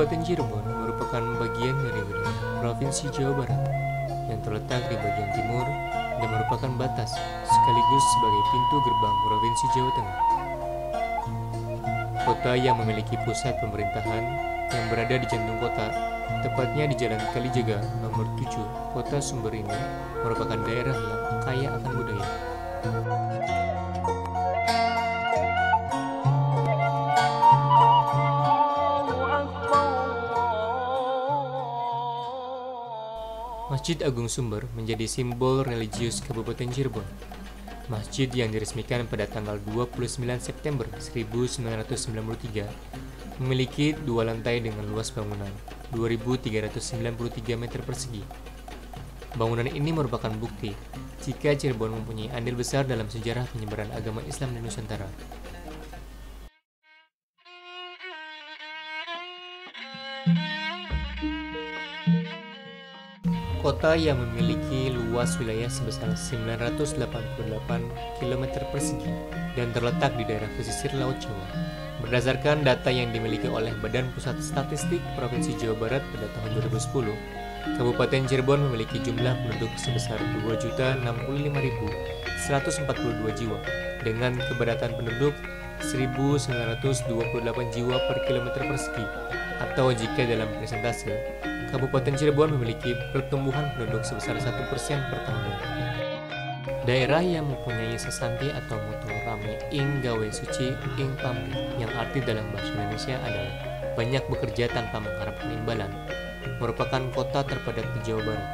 Kabupaten Cirebon merupakan bagian dari wilayah Provinsi Jawa Barat yang terletak di bagian timur dan merupakan batas sekaligus sebagai pintu gerbang Provinsi Jawa Tengah. Kota yang memiliki pusat pemerintahan yang berada di jantung kota, tepatnya di Jalan Kalijaga nomor 7, Kota Sumber ini merupakan daerah yang kaya akan budaya. Masjid Agung Sumber menjadi simbol religius Kabupaten Cirebon. Masjid yang diresmikan pada tanggal 29 September 1993 memiliki 2 lantai dengan luas bangunan 2.393 meter persegi. Bangunan ini merupakan bukti jika Cirebon mempunyai andil besar dalam sejarah penyebaran agama Islam di Nusantara. Kota yang memiliki luas wilayah sebesar 988 km persegi dan terletak di daerah pesisir Laut Jawa. Berdasarkan data yang dimiliki oleh Badan Pusat Statistik Provinsi Jawa Barat pada tahun 2010, Kabupaten Cirebon memiliki jumlah penduduk sebesar 2.065.142 jiwa dengan kepadatan penduduk 1.928 jiwa per kilometer persegi, atau jika dalam persentase, Kabupaten Cirebon memiliki pertumbuhan penduduk sebesar 1% per tahunnya. Daerah yang mempunyai sesanti atau moto rame ing gawe suci ing pamrih, yang arti dalam bahasa Indonesia adalah banyak bekerja tanpa mengharapkan imbalan, merupakan kota terpadat di Jawa Barat.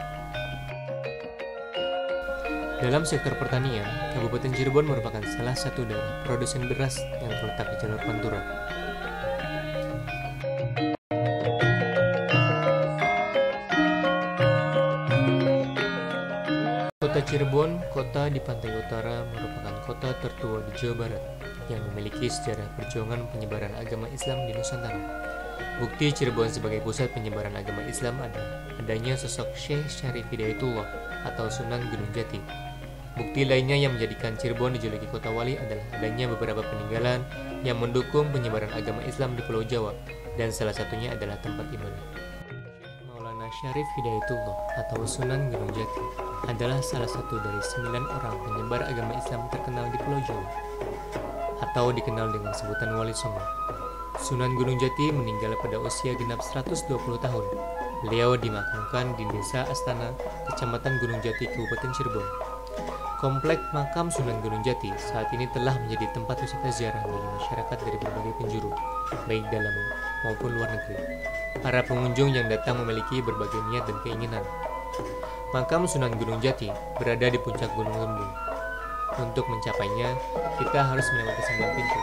Dalam sektor pertanian, Kabupaten Cirebon merupakan salah satu daerah produsen beras yang terletak di jalur Pantura. Kota Cirebon, kota di pantai utara, merupakan kota tertua di Jawa Barat yang memiliki sejarah perjuangan penyebaran agama Islam di Nusantara. Bukti Cirebon sebagai pusat penyebaran agama Islam adalah adanya sosok Syekh Syarif Hidayatullah atau Sunan Gunung Jati. Bukti lainnya yang menjadikan Cirebon dijuluki kota wali adalah adanya beberapa peninggalan yang mendukung penyebaran agama Islam di Pulau Jawa, dan salah satunya adalah tempat ibadah. Maulana Syarif Hidayatullah atau Sunan Gunung Jati adalah salah satu dari 9 orang penyebar agama Islam terkenal di Pulau Jawa, atau dikenal dengan sebutan Wali Songo. Sunan Gunung Jati meninggal pada usia genap 120 tahun. Beliau dimakamkan di Desa Astana, Kecamatan Gunung Jati, Kabupaten Cirebon. Komplek makam Sunan Gunung Jati saat ini telah menjadi tempat wisata ziarah bagi masyarakat dari berbagai penjuru, baik dalam maupun luar negeri. Para pengunjung yang datang memiliki berbagai niat dan keinginan. Makam Sunan Gunung Jati berada di puncak Gunung Lembung. Untuk mencapainya, kita harus melewati 9 pintu.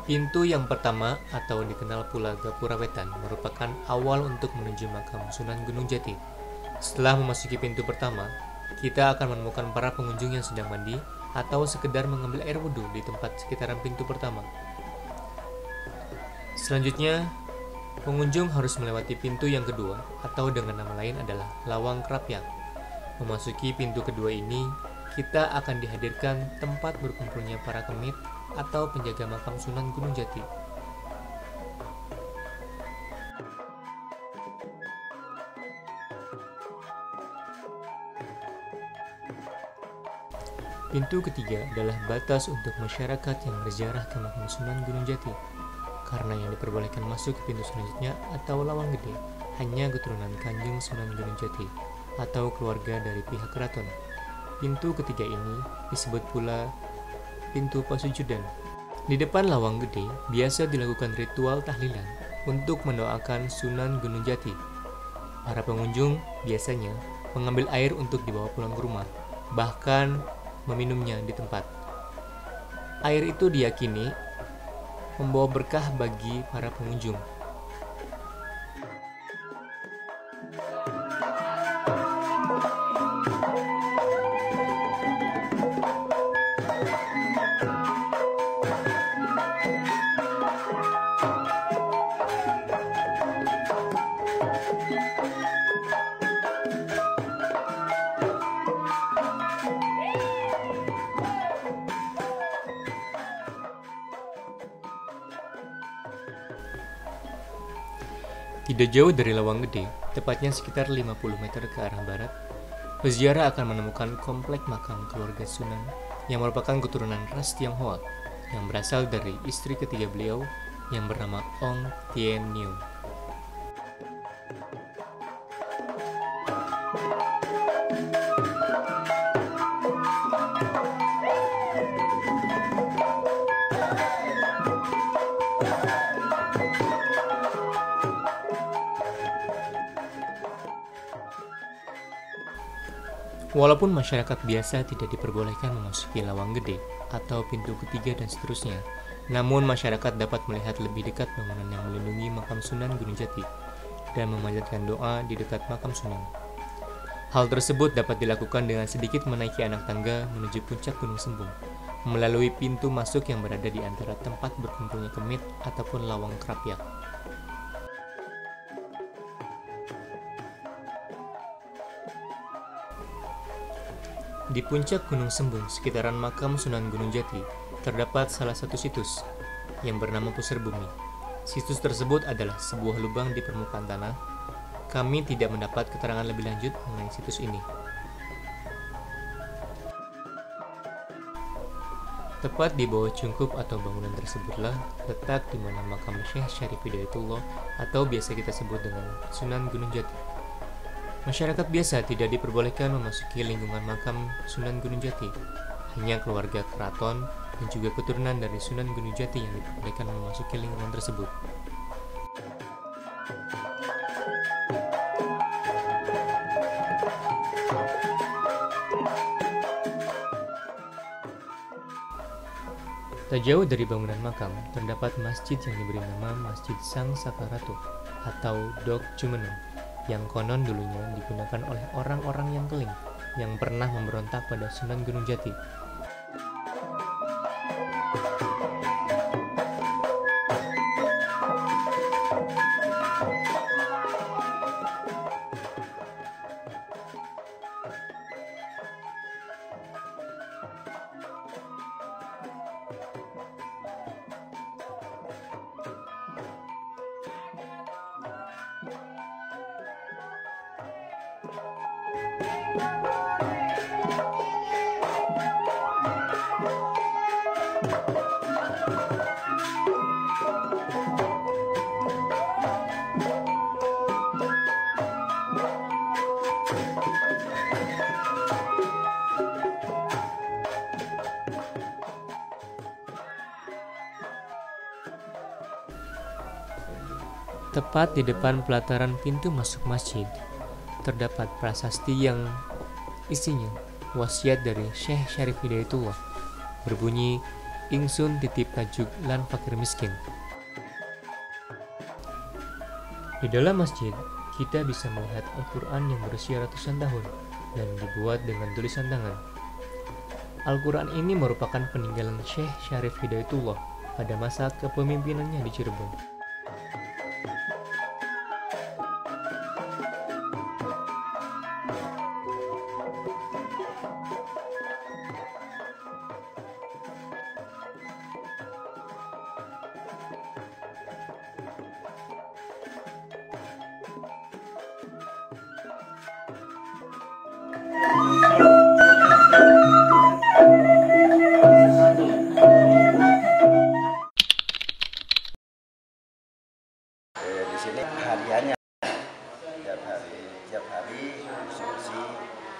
Pintu yang pertama atau dikenal pula Gapura Wetan merupakan awal untuk menuju makam Sunan Gunung Jati. Setelah memasuki pintu pertama, kita akan menemukan para pengunjung yang sedang mandi atau sekedar mengambil air wudhu di tempat sekitaran pintu pertama. Selanjutnya, pengunjung harus melewati pintu yang kedua atau dengan nama lain adalah Lawang Krapyak. Memasuki pintu kedua ini, kita akan dihadirkan tempat berkumpulnya para kemit atau penjaga makam Sunan Gunung Jati. Pintu ketiga adalah batas untuk masyarakat yang berziarah ke makam Sunan Gunung Jati, karena yang diperbolehkan masuk ke pintu selanjutnya atau Lawang Gede hanya keturunan Kanjeng Sunan Gunung Jati atau keluarga dari pihak keraton. Pintu ketiga ini disebut pula pintu pasujudan. Di depan Lawang Gede biasa dilakukan ritual tahlilan untuk mendoakan Sunan Gunung Jati. Para pengunjung biasanya mengambil air untuk dibawa pulang ke rumah, bahkan meminumnya di tempat. Air itu diyakini membawa berkah bagi para pengunjung. Tidak jauh dari Lawang Gede, tepatnya sekitar 50 meter ke arah barat, peziarah akan menemukan komplek makam keluarga Sunan yang merupakan keturunan ras Tionghoa yang berasal dari istri ketiga beliau yang bernama Ong Tien Niu. Walaupun masyarakat biasa tidak diperbolehkan memasuki Lawang Gede atau pintu ketiga dan seterusnya, namun masyarakat dapat melihat lebih dekat bangunan yang melindungi makam Sunan Gunung Jati dan memanjatkan doa di dekat makam Sunan. Hal tersebut dapat dilakukan dengan sedikit menaiki anak tangga menuju puncak Gunung Sembung, melalui pintu masuk yang berada di antara tempat berkumpulnya kemit ataupun lawang kerapyak. Di puncak Gunung Sembung, sekitaran makam Sunan Gunung Jati, terdapat salah satu situs yang bernama Pusar Bumi. Situs tersebut adalah sebuah lubang di permukaan tanah. Kami tidak mendapat keterangan lebih lanjut mengenai situs ini. Tepat di bawah cungkup atau bangunan tersebutlah letak di mana makam Syekh Syarif Hidayatullah atau biasa kita sebut dengan Sunan Gunung Jati. Masyarakat biasa tidak diperbolehkan memasuki lingkungan makam Sunan Gunung Jati. Hanya keluarga keraton dan juga keturunan dari Sunan Gunung Jati yang diperbolehkan memasuki lingkungan tersebut. Tak jauh dari bangunan makam, terdapat masjid yang diberi nama Masjid Sang Saka Ratu atau Dok Jumeneng, yang konon dulunya digunakan oleh orang-orang yang Keling yang pernah memberontak pada Sunan Gunung Jati. Tepat di depan pelataran pintu masuk masjid, terdapat prasasti yang isinya wasiat dari Syekh Syarif Hidayatullah berbunyi, "Ingsun titip tajuk lan fakir miskin." Di dalam masjid, kita bisa melihat Al-Quran yang berusia ratusan tahun dan dibuat dengan tulisan tangan. Al-Quran ini merupakan peninggalan Syekh Syarif Hidayatullah pada masa kepemimpinannya di Cirebon. Di sini hariannya tiap hari diskusi,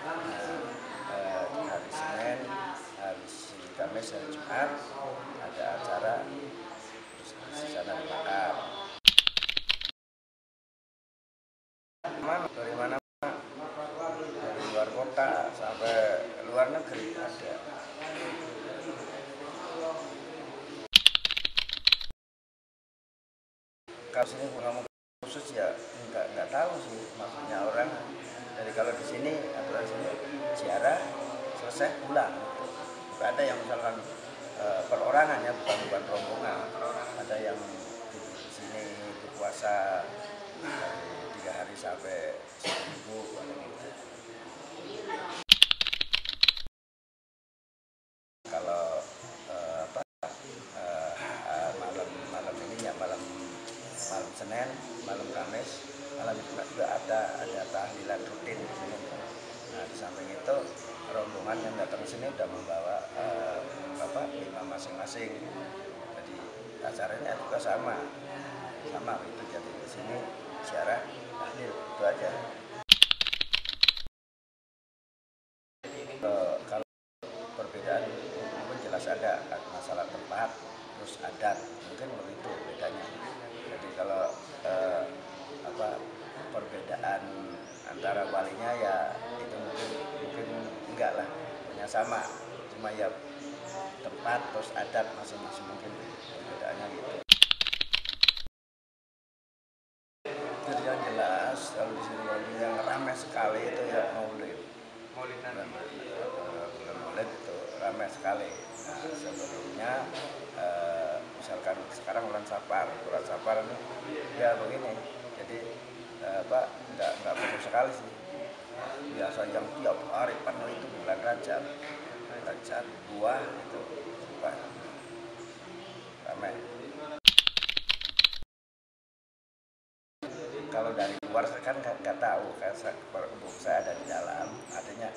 hari Senin, hari Kamis, hari Jumat ada acara di sana di makam. Dari mana? Dari luar kota sampai luar negeri ada. Kalau sini ngomong khusus ya nggak tahu sih maksudnya orang. Jadi kalau di sini aturan sini ziarah selesai pulang. Ada yang misalkan perorangan ya, bukan rombongan. Ada yang di sini berpuasa dari 3 hari sampai 1 minggu. Kalau malam ini ya malam Senin, malam Kamis sini udah membawa imam masing-masing. Jadi acaranya juga sama itu. Jadi di sini ziarah tahlil itu aja. Kalau perbedaan mungkin jelas ada masalah tempat, terus adat, mungkin begitu bedanya. Jadi kalau perbedaan antara walinya ya itu mungkin enggak lah, punya sama, cuma ya tempat terus adat masing-masing mungkin perbedaannya gitu. Jadi yang jelas kalau di sini yang ramai sekali itu ya Maulid itu ramai sekali. Nah, sebelumnya misalkan sekarang bulan Safar ini ya begini. Jadi nggak perlu sekali sih. Biasa yang tiap hari penuh itu bulan Rajab 2 itu ramai. Kalau dari luar kan nggak tahu, kan saya ada di dalam, artinya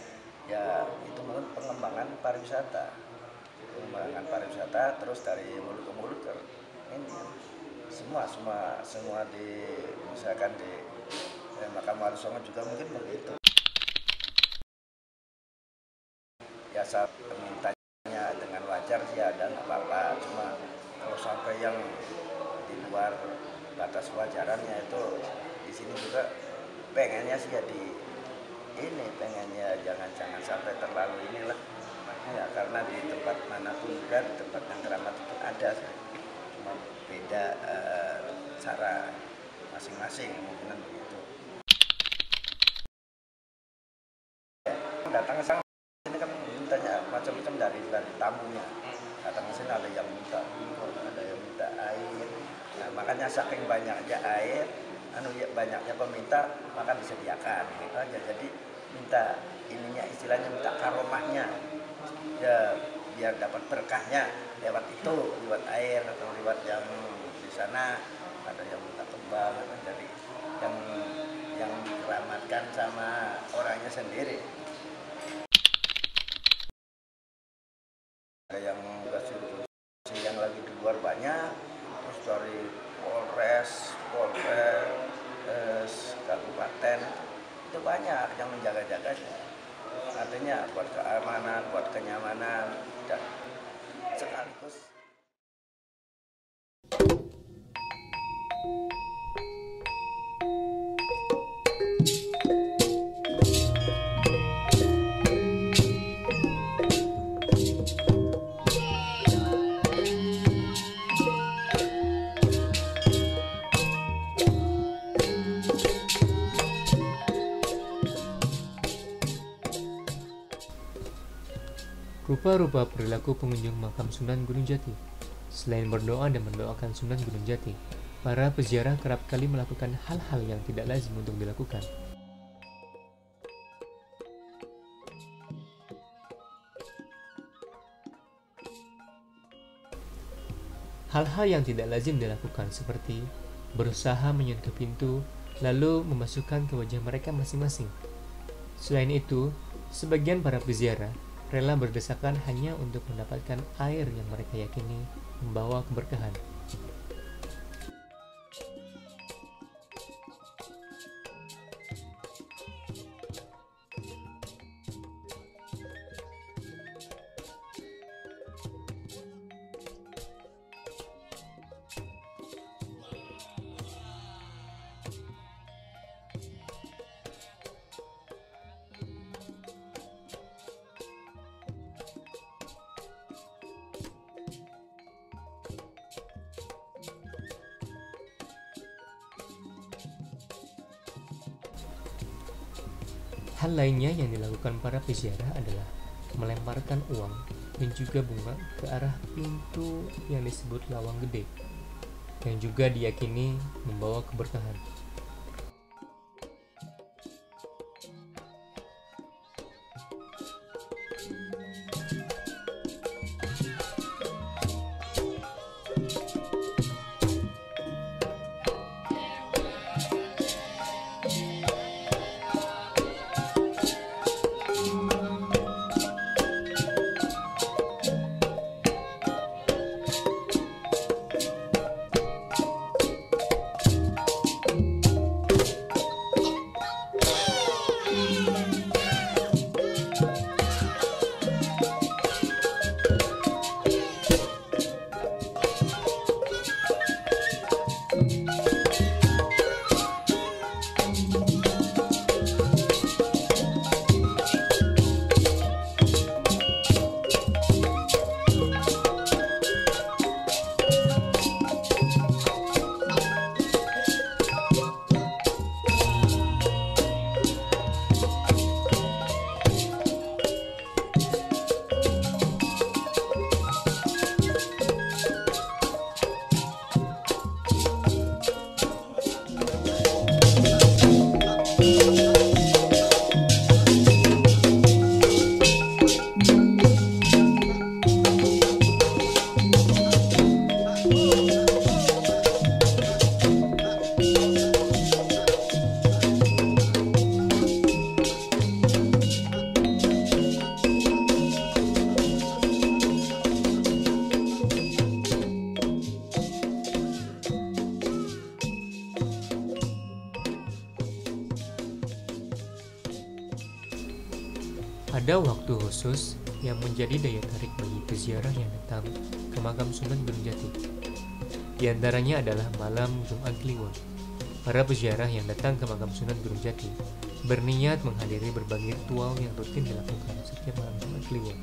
ya itu mungkin pengembangan pariwisata, terus dari mulut ke mulut ini semua di misalkan di Makam Wali Songo juga mungkin begitu. Ya saya mintanya dengan wajar sih ada nggak apa-apa, cuma kalau sampai yang di luar batas wajarannya itu di sini juga pengennya sih ya pengennya jangan sampai terlalu inilah ya, karena di tempat manapun juga di tempat yang keramat itu ada sih. Cuma beda cara masing-masing mungkin begitu. Datang ke sana ini kan mintanya macam-macam dari tamunya. Datang ke sini ada yang minta air. Nah, makanya saking banyaknya air, banyaknya peminta, maka disediakan gitu aja. Jadi minta ininya istilahnya minta karomahnya. Ya biar dapat berkahnya lewat itu, lewat air atau lewat yang di sana ada yang minta kembang, jadi yang dikeramatkan sama orangnya sendiri. Ada yang yang lagi di luar banyak, terus dari Polres, kabupaten itu banyak yang menjaga-jaganya. Artinya buat keamanan, buat kenyamanan dan sekaligus. Rupa-rupa perilaku pengunjung makam Sunan Gunung Jati. Selain berdoa dan mendoakan Sunan Gunung Jati, para peziarah kerap kali melakukan hal-hal yang tidak lazim untuk dilakukan. Hal-hal yang tidak lazim dilakukan seperti berusaha menyentuh pintu lalu memasukkan ke wajah mereka masing-masing. Selain itu, sebagian para peziarah rela berdesakan hanya untuk mendapatkan air yang mereka yakini membawa keberkahan. Hal lainnya yang dilakukan para peziarah adalah melemparkan uang dan juga bunga ke arah pintu yang disebut lawang gede, yang juga diyakini membawa keberkahan. Ada waktu khusus yang menjadi daya tarik bagi peziarah yang datang ke makam Sunan Gunung Jati. Di antaranya adalah malam Jumat Kliwon. Para peziarah yang datang ke makam Sunan Gunung Jati berniat menghadiri berbagai ritual yang rutin dilakukan setiap malam Jumat Kliwon.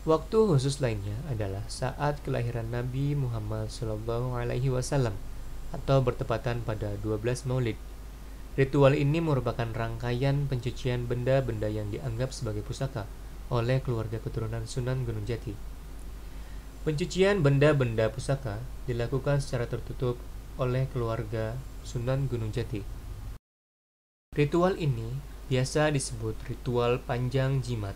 Waktu khusus lainnya adalah saat kelahiran Nabi Muhammad SAW atau bertepatan pada 12 Maulid. Ritual ini merupakan rangkaian pencucian benda-benda yang dianggap sebagai pusaka oleh keluarga keturunan Sunan Gunung Jati. Pencucian benda-benda pusaka dilakukan secara tertutup oleh keluarga Sunan Gunung Jati. Ritual ini biasa disebut ritual panjang jimat.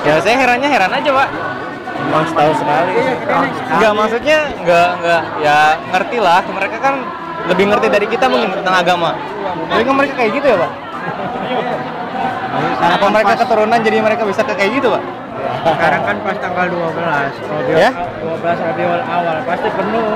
Ya saya heran aja Pak. Mas tahu sekali. Enggak, maksudnya enggak ya ngerti lah. Mereka kan lebih ngerti dari kita mungkin tentang agama. Jadi kan mereka kayak gitu ya Pak? Apa mereka keturunan jadi mereka bisa kayak gitu Pak? Sekarang kan pas tanggal 12, Ya? 12 Rabiul Awal pasti penuh.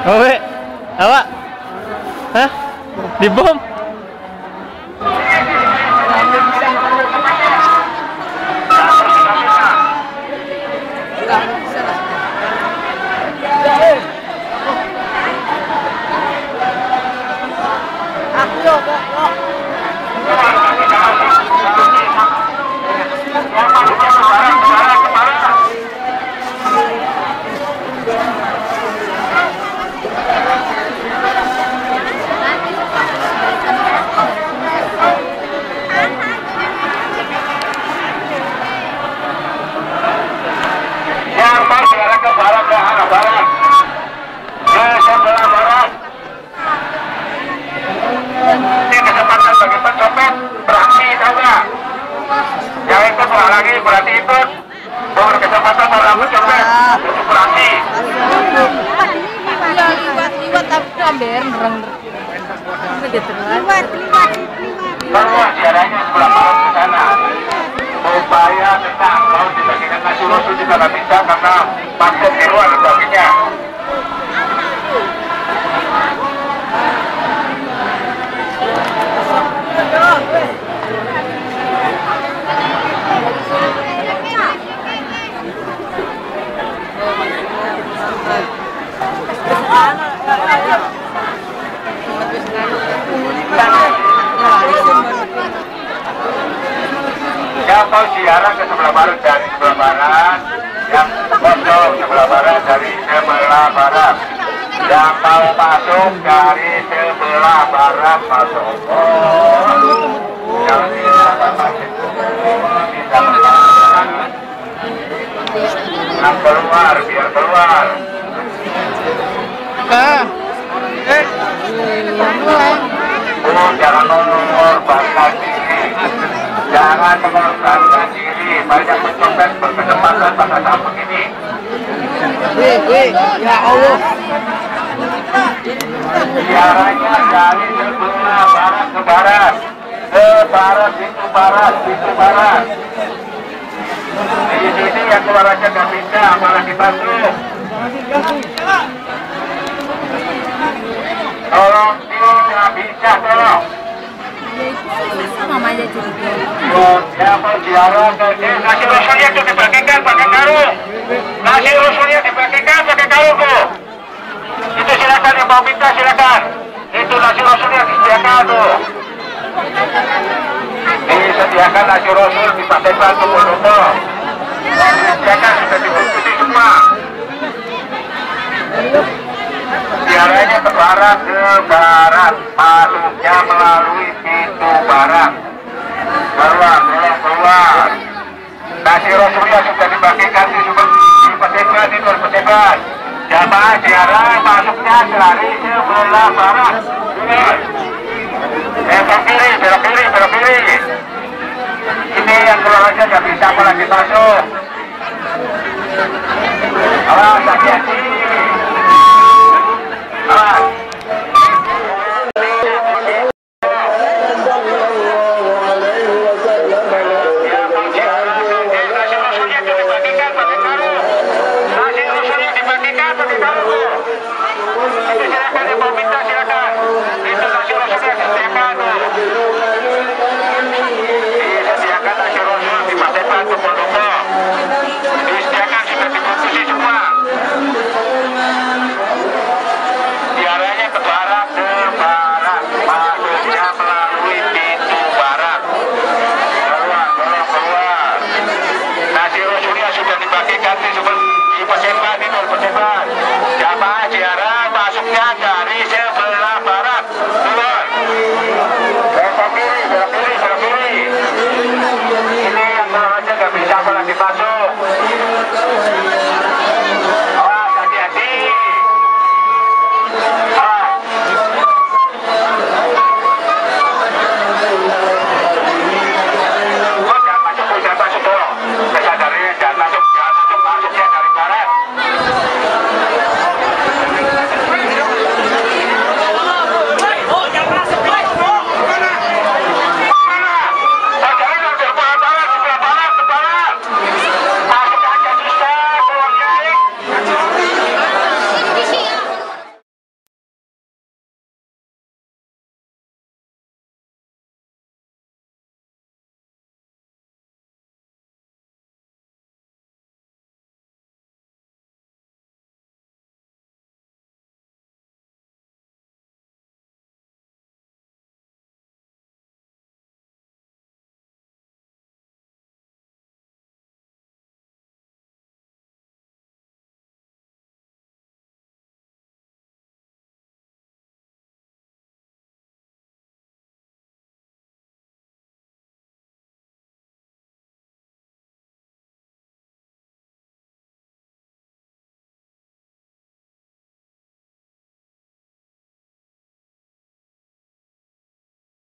Oke, apa? Hah? Dibom? berarti ikut bahwa kesempatan rambut copet untuk beraksi. Iya liwat tapi ambil nerang. Liwat. Semua siarannya sebelah barat ke sana. Upaya tentang mau dibagikan nasi rasul juga nggak bisa karena paket di luar baginya. Yang mau ziarah ke sebelah barat dari sebelah barat, yang kosong sebelah barat dari sebelah barat, yang mau masuk dari sebelah barat masuk. Yang tidak masuk bisa keluar. Yang keluar biar keluar. Jangan mengorbankan diri, jangan mengorbankan diri. Banyak pencopet berkesempatan pada saat begini. Ya Allah. Ziarahnya dari sebelah barat ke barat, ke barat itu barat, itu barat. Di sini yang keluar aja nggak bisa, malah dibantu. Tolong tidak bisa, tolong. Mama aja cerita. Yang mau ziarah ke nasi rasulnya itu dibagikan pakai karung. Nasi rasulnya dibagikan pakai karung, Bu. Itu silakan yang mau minta silakan. Itu nasi rasulnya disediakan, Bu. Disediakan nasi rasul di Pasar Batu Pondoko. Disediakan sudah dibungkusi semua. Ziarahnya ke barat, masuknya melalui pintu barat. Keluar. Nasi rasulnya sudah dibagikan di Peteban. Jamaah ziarah masuknya dari sebelah barat. Belok kiri. Ini yang keluar aja nggak bisa apalagi masuk. Awas, hati-hati. Awas. Disediakan nasi rasul di Pasar Batu Pondoko.